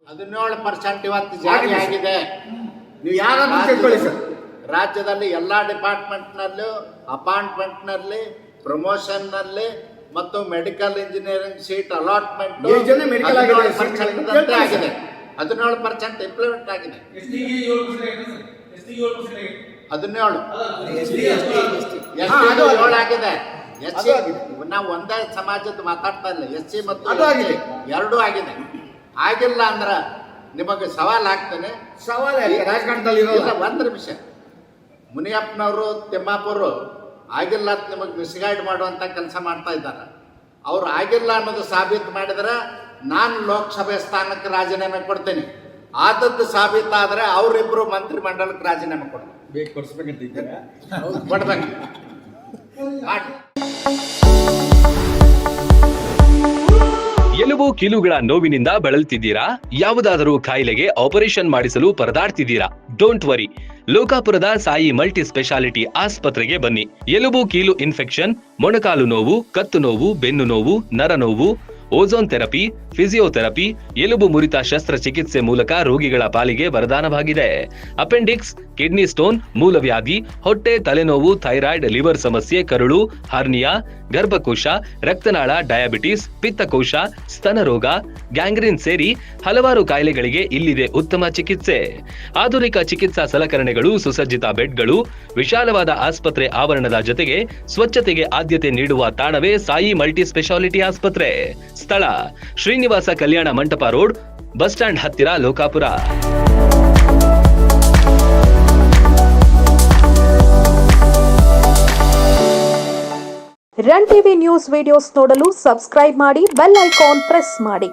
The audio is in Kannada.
17% ಇವತ್ತು ಜಾರಿ ಆಗಿದೆ. ನೀವು ಯಾರಾದ್ರೂ ತಿಳ್ಕೊಳ್ಳಿ ಸರ್. ರಾಜ್ಯದಲ್ಲಿ ಎಲ್ಲಾ ಡಿಪಾರ್ಟ್ಮೆಂಟ್ನಲ್ಲೂ ಅಪಾಯಿಂಟ್ಮೆಂಟ್ನಲ್ಲಿ, ಪ್ರಮೋಷನ್ನಲ್ಲಿ ಮತ್ತು ಮೆಡಿಕಲ್ ಇಂಜಿನಿಯರಿಂಗ್ ಸೀಟ್ ಅಲಾಟ್ಮೆಂಟ್ 17% ಆಗಿದೆ. 17% ಇಂಪ್ಲಿಮೆಂಟ್ ಆಗಿದೆ. 17 ಆಗಿದೆ. SC ನಾವು ಒಂದೇ ಸಮಾಜದ ಮಾತಾಡ್ತಾ ಇಲ್ಲ, SC ಮತ್ತು ಎರಡೂ ಆಗಿದೆ. ಆಗಿಲ್ಲ ಅಂದ್ರೆ ನಿಮಗೆ ಸವಾಲ್ ಆಗ್ತಾನೆ. ರಾಜಕಾರಣದಲ್ಲಿ ಒಂದು ನಿಮಿಷ, ಮುನಿಯಪ್ಪನವರು ತಿಮ್ಮಾಪುರು ಆಗಿಲ್ಲ ಅಂತ ನಿಮಗೆ ಮಿಸ್ಗೈಡ್ ಮಾಡುವಂಥ ಕೆಲಸ ಮಾಡ್ತಾ ಇದ್ದಾರೆ. ಅವ್ರು ಆಗಿಲ್ಲ ಅನ್ನೋದು ಸಾಬೀತು ಮಾಡಿದ್ರೆ ನಾನು ಲೋಕಸಭೆ ಸ್ಥಾನಕ್ಕೆ ರಾಜೀನಾಮೆ ಕೊಡ್ತೇನೆ. ಆದದ್ದು ಸಾಬೀತಾದರೆ ಅವರಿಬ್ಬರು ಮಂತ್ರಿ ಮಂಡಲಕ್ಕೆ ರಾಜೀನಾಮೆ ಕೊಡ್ಬೇಕು. ಎಲುಬು ಕೀಲುಗಳ ನೋವಿನಿಂದ ಬಳಲ್ತಿದ್ದೀರಾ? ಯಾವುದಾದರೂ ಕಾಯಿಲೆಗೆ ಆಪರೇಷನ್ ಮಾಡಿಸಲು ಪರದಾಡ್ತಿದ್ದೀರಾ? ಡೋಂಟ್ ವರಿ, ಲೋಕಾಪುರದ ಸಾಯಿ ಮಲ್ಟಿ ಸ್ಪೆಷಾಲಿಟಿ ಆಸ್ಪತ್ರೆಗೆ ಬನ್ನಿ. ಎಲುಬು ಕೀಲು ಇನ್ಫೆಕ್ಷನ್, ಮೊಣಕಾಲು ನೋವು, ಕತ್ತು ನೋವು, ಬೆನ್ನು ನೋವು, ನರ ನೋವು, ಓಝೋನ್ ಥೆರಪಿ, ಫಿಸಿಯೋಥೆರಪಿ, ಎಲುಬು ಮುರಿತ ಶಸ್ತ್ರಚಿಕಿತ್ಸೆ ಮೂಲಕ ರೋಗಿಗಳ ಪಾಲಿಗೆ ವರದಾನವಾಗಿದೆ. ಅಪೆಂಡಿಕ್ಸ್, ಕಿಡ್ನಿ ಸ್ಟೋನ್, ಮೂಲವ್ಯಾಧಿ, ಹೊಟ್ಟೆ, ತಲೆನೋವು, ಥೈರಾಯ್ಡ್, ಲಿವರ್ ಸಮಸ್ಯೆ, ಕರುಳು, ಹರ್ನಿಯಾ, ಗರ್ಭಕೋಶ, ರಕ್ತನಾಳ, ಡಯಾಬಿಟಿಸ್, ಪಿತ್ತಕೋಶ, ಸ್ತನರೋಗ, ಗ್ಯಾಂಗ್ರೀನ್ ಸೇರಿ ಹಲವಾರು ಕಾಯಿಲೆಗಳಿಗೆ ಇಲ್ಲಿದೆ ಉತ್ತಮ ಚಿಕಿತ್ಸೆ. ಆಧುನಿಕ ಚಿಕಿತ್ಸಾ ಸಲಕರಣೆಗಳು, ಸುಸಜ್ಜಿತ ಬೆಡ್ಗಳು, ವಿಶಾಲವಾದ ಆಸ್ಪತ್ರೆ ಆವರಣದ ಜೊತೆಗೆ ಸ್ವಚ್ಛತೆಗೆ ಆದ್ಯತೆ ನೀಡುವ ತಾಣವೇ ಸಾಯಿ ಮಲ್ಟಿ ಸ್ಪೆಷಾಲಿಟಿ ಆಸ್ಪತ್ರೆ. ಸ್ಥಳ Srinivasa Kalyana Mantapa road, bus stand ಹತ್ತಿರ, Lokapur. Run TV news videos ನೋಡಲು ಸಬ್ಸ್ಕ್ರೈಬ್ ಮಾಡಿ, ಬೆಲ್ ಐಕಾನ್ ಪ್ರೆಸ್ ಮಾಡಿ.